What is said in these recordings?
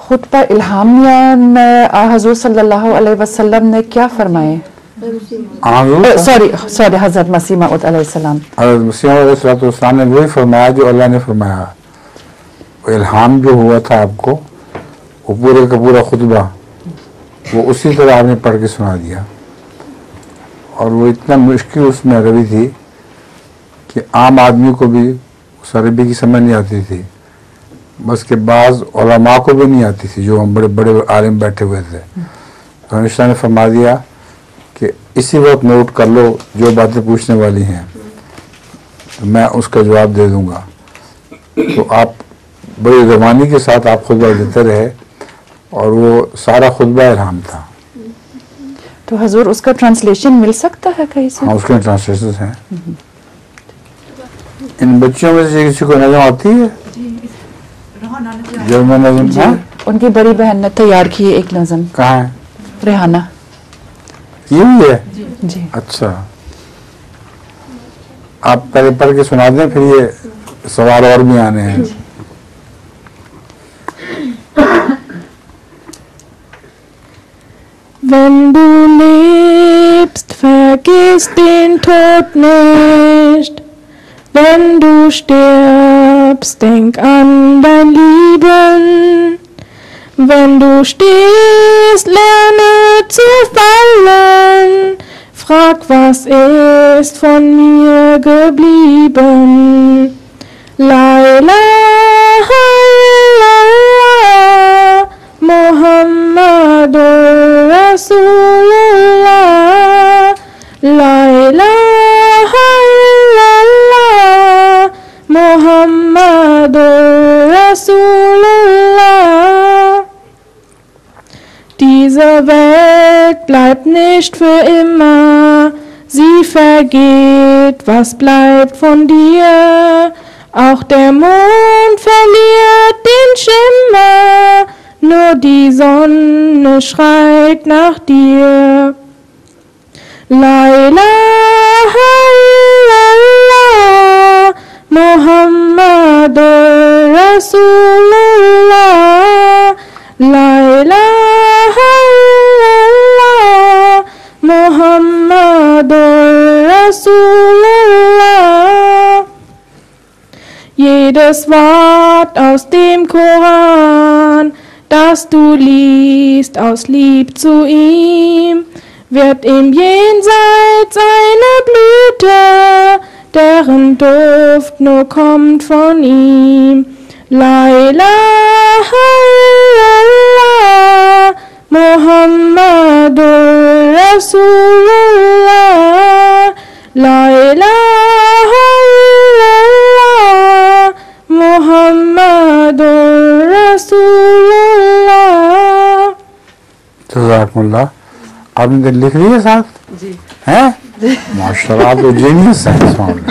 خطبہ الہامیہ میں حضور صلی اللہ علیہ وسلم نے کیا فرمائے؟ سوری حضرت مسیح موعود علیہ السلام. حضرت مسیح موعود علیہ السلام نے وہی فرمایا جو اللہ نے فرمایا. وہ الہام جو ہوا تھا آپ کو، وہ پورے کا پورا خطبہ وہ اسی طرح آپ نے پڑھ کے سنا دیا. اور وہ اتنا مشکل اس میں عربی تھی کہ عام آدمی کو بھی اس عربی کی سمجھ نہیں آتی تھی، بس کہ بعض علماء کو بھی نہیں آتی تھی جو ہم بڑے بڑے عالم بیٹھے ہوئے تھے. تو ہمیشہ نے فرما دیا کہ اسی وقت نوٹ کر لو جو باتیں پوچھنے والی ہیں، میں اس کا جواب دے دوں گا. تو آپ بڑی روانی کے ساتھ آپ خطبہ دیتے رہے، اور وہ سارا خطبہ الہام تھا. تو حضور اس کا ٹرانسلیشن مل سکتا ہے کہیں سے؟ ہاں، اس کے ٹرانسلیشن ہیں. ان بچوں میں سے کسی کو نظم آتی ہے؟ جرمن نظم؟ جی، ان کی بڑی بہن نے تیار کی ایک نظم. کہاں ہے؟ ریحانہ. یہ بھی ہے؟ جی. اچھا، آپ پہلے پڑھ کے سنا دیں، پھر یہ سوال اور بھی آنے ہیں. Wenn du lebst, vergiss den Tod nicht. Wenn du stirbst, denk an dein Leben. Wenn du stehst, lerne zu fallen. Frag, was ist von mir geblieben? La ilaha illallah, Muhammadur Rasulullah. La ilaha illallah, Muhammadur Rasulullah. Diese Welt bleibt nicht für immer, sie vergeht, was bleibt von dir? Auch der Mond verliert den Schimmer, nur die Sonne schreit nach dir. La ilaha illallah, Muhammadur Rasulullah. La ilaha illallah, Muhammadur Rasulullah. Jedes Wort aus dem Koran, das du liest aus Lieb zu ihm, wird im Jenseits eine Blüte, deren Duft nur kommt von ihm. La ilaha illallah, Muhammadur Rasulullah. La ilaha illallah, Muhammadur Rasulullah. جزاکم اللہ. آپ نے لکھ لی ہے ساتھ؟ جی. ہیں؟ ماشاء اللہ، آپ تو جینیس ہیں اس معاملے میں.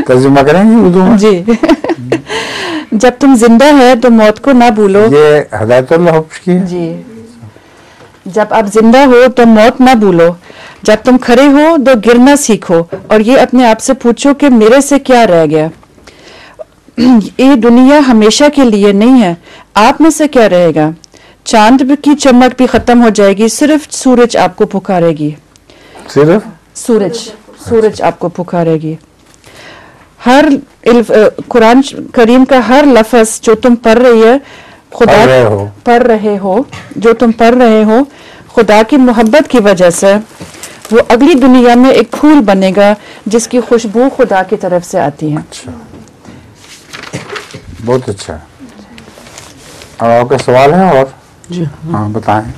ترجمہ کریں گے اردو میں؟ جی. جب تم زندہ ہے تو موت کو نہ بھولو. یہ ہدایت اللہ حفظ کی ہے. جی. جب آپ زندہ ہو تو موت نہ بھولو، جب تم کھڑے ہو تو گرنا سیکھو، اور یہ اپنے آپ سے پوچھو کہ میرے سے کیا رہ گیا. یہ دنیا ہمیشہ کے لیے نہیں ہے، آپ میں سے کیا رہے گا؟ چاند کی چمک بھی ختم ہو جائے گی، صرف سورج آپ کو پکارے گی. صرف سورج آپ کو پکارے گی. ہر قرآن کریم کا ہر لفظ جو تم پڑھ رہے ہو جو تم پڑھ رہے ہو خدا کی محبت کی وجہ سے، وہ اگلی دنیا میں ایک پھول بنے گا جس کی خوشبو خدا کی طرف سے آتی ہے. اچھا، بہت اچھا. اور آپ کا سوال ہے؟ اور جی ہاں بتائیں.